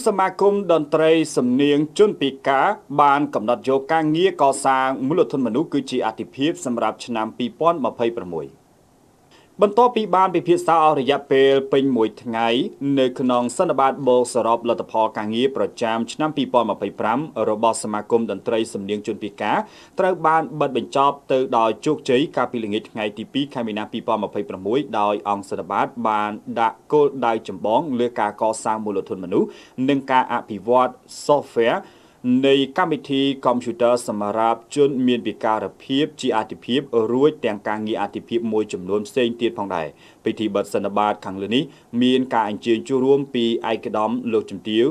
សមាគមតន្ត្រីសំនៀងជនពិការបានកំណត់យកការងារកសាងមូលធនមនុស្សគឺជាអាទិភាពសម្រាប់ឆ្នាំ2026បន្ទាប់ពីបានពិភាក្សាអស់រយៈពេលពេញមួយថ្ងៃនៅក្នុងសន្និបាតបូកសរុបលទ្ធផលការងារប្រចាំឆ្នាំ2025របស់សមាគមតន្ត្រីសំនៀងជនពិការត្រូវបានបិទបញ្ចប់ទៅដោយជោគជ័យកាលពីល្ងាចថ្ងៃទី2ខែមីនា2026ដោយអង្គសន្និបាតបានដាក់គោលដៅចម្បងលើការកសាងមូលធនមនុស្សនិងការអភិវឌ្ឍ software នៃកម្មវិធីកុំព្យូទ័រសម្រាប់ជនមានពិការភាពជាអាទិភាពរួចទាំងការងារអាទិភាពមួយចំនួនផ្សេងទៀតផងដែរពិធីបិទសន្និបាតខាងលើនេះមានការអញ្ជើញចូលរួមពីឯកឧត្តមលោកជំទាវ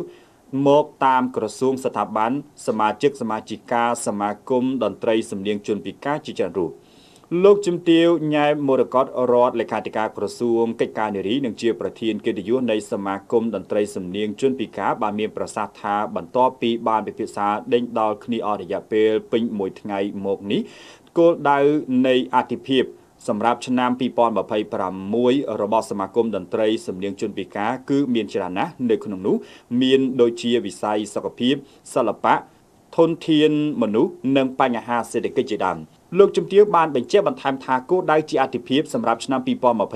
មកតាមក្រសួងស្ថាប័នសមាជិកសមាជិកាសមាគមតន្ត្រីសំនៀងជនពិការជាច្រើនរូបលោកជំទាវញ៉ែមរកតរដ្ឋលេខាធិការក្រសួងកិច្ចការនារីនិងជាប្រធានកិត្តិយសនៃសមាគមតន្ត្រីសំនៀងជនពិការបានមានប្រសាសន៍ថាបន្ទាប់ពីបានពិភាក្សាដេញដោលគ្នាអស់រយៈពេលពេញមួយថ្ងៃមកនេះគោលដៅនៃអាទិភាពសម្រាប់ឆ្នាំ2026របស់សមាគមតន្ត្រីសំនៀងជនពិការគឺមានច្រើនណាស់នៅក្នុងនោះមានដូចជាវិស័យសុខភាពសិល្បៈធនធានមនុស្សនិងបញ្ហាសេដ្ឋកិច្ចជាដើមលោកជំទាវបានបញ្ជាក់បន្ថែមថាគោលដៅជាអាទិភាពសម្រាប់ឆ្នាំ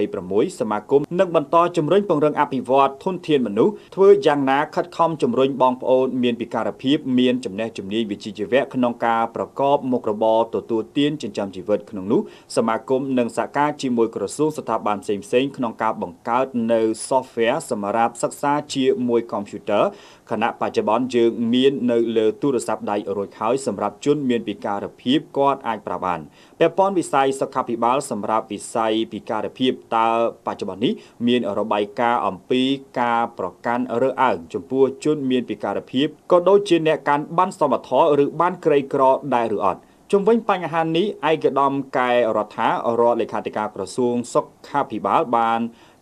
2026សមាគមនឹងបន្តជំរុញពង្រឹងអភិវឌ្ឍធនធានមនុស្សធ្វើយ៉ាងណាខិតខំជំរុញបងប្អូនមានពិការភាពមានចំណេះជំនាញវិជ្ជាជីវៈក្នុងការប្រកបមុខរបរទទួលទានចិញ្ចឹមជីវិតក្នុងនោះសមាគមនឹងសហការជាមួយក្រសួងស្ថាប័នផ្សេងៗក្នុងការបង្កើតនៅ software សម្រាប់សិក្សាជាមួយកុំព្យូទ័រខណៈបច្ចុប្បន្នយើងមាននៅលើទូរស័ព្ទដៃរួចហើយសម្រាប់ជនមានពិការភាពគាត់អាចប្រើបានពាក់ព័ន្ធវិស័យសុខាភិបាលសម្រាប់វិស័យពិការភាពតើបច្ចុប្បន្ននេះមានរបាយការណ៍អំពីការប្រកាន់រើសអើងចំពោះជនមានពិការភាពក៏ដូចជាអ្នកកាន់ប័ណ្ណសមត្ថៈឬប័ណ្ណក្រីក្រដែរឬអត់ជុំវិញបញ្ហានេះឯកឧត្តមកែរដ្ឋារដ្ឋលេខាធិការក្រសួងសុខាភិបាលបាន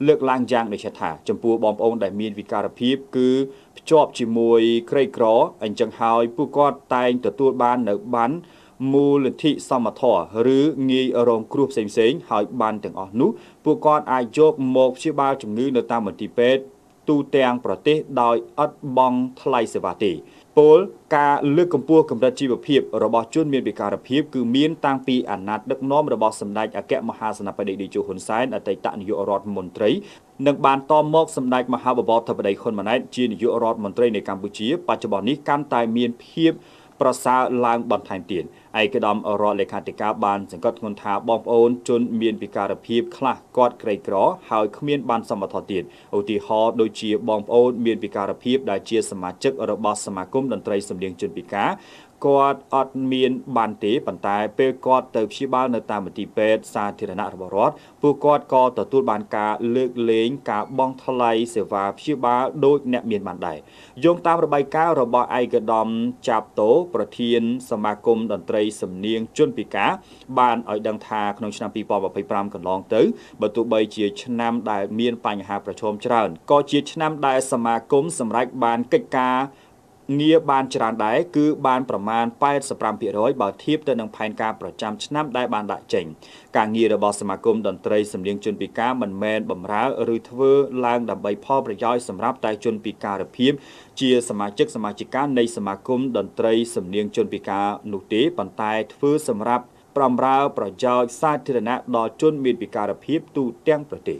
លើកឡើងយ៉ាងដូចថាចំពោះបងប្អូនដែលមានវិការភាពគឺភ្ជាប់ជាមួយក្រីក្រអញ្ចឹងហើយពួកគាត់តែងទទួលបាននៅប័ណ្ណមូលនិធិសមត្ថៈឬងាយរងគ្រោះផ្សេងៗហើយបានទាំងអស់នោះពួកគាត់អាចយកមកព្យាបាលជំងឺនៅតាមមន្ទីរពេទ្យទូទាំងប្រទេសដោយឥតបង់ថ្លៃសេវាទេពលការលើកកម្ពស់កម្រិតជីវភាពរបស់ជនមានពិការភាពគឺមានតាំងពីអាណត្តិដឹកនាំរបស់សម្ដេចអគ្គមហាសេនាបតីតេជោហ៊ុនសែនអតីតនាយករដ្ឋមន្ត្រីនិងបានតមកសម្ដេចមហាបវរធិបតីហ៊ុនម៉ាណែតជានាយករដ្ឋមន្ត្រីនៃកម្ពុជាបច្ចុប្បន្ននេះកាន់តែមានភាពប្រសើរឡើងបន្ថែមទៀតឯកឧត្តមរដ្ឋលេខាធិការបានសង្កត់ធ្ងន់ថាបងប្អូនជនមានពិការភាពខ្លះគាត់ក្រីក្រហើយគ្មានបានសមត្ថភាពទៀតឧទាហរណ៍ដូចជាបងប្អូនមានពិការភាពដែលជាសមាជិករបស់សមាគមតន្ត្រីសំនៀងជនពិការគាត់អត់មានបានទេប៉ុន្តែពេលគាត់ទៅព្យាបាលនៅតាមមន្ទីរពេទ្យសាធារណៈរបស់រដ្ឋពួកគាត់ក៏ទទួលបានការលើកលែងការបង់ថ្លៃសេវាព្យាបាលដោយអ្នកមានបានដែរយោងតាមរបាយការណ៍របស់ឯកឧត្តមចាប់តូប្រធានសមាគមតន្ត្រីសំនៀងជនពិការបានឲ្យដឹងថាក្នុងឆ្នាំ2025កន្លងទៅបើទោះបីជាឆ្នាំដែលមានបញ្ហាប្រឈមច្រើនក៏ជាឆ្នាំដែលសមាគមសម្រេចបានកិច្ចការងារបានច្រើនដែរគឺបានប្រមាណ85%បើធៀបទៅនឹងផែនការប្រចាំឆ្នាំដែលបានដាក់ចេញការងាររបស់សមាគមតន្ត្រីសំនៀងជនពិការមិនមែនបម្រើឬធ្វើឡើងដើម្បីផលប្រយោជន៍សម្រាប់តែជនពិការភាពជាសមាជិកសមាជិកានៃសមាគមតន្ត្រីសំនៀងជនពិការនោះទេប៉ុន្តែធ្វើសម្រាប់បម្រើប្រយោជន៍សាធារណៈដល់ជនមានពិការភាពទូទាំងប្រទេស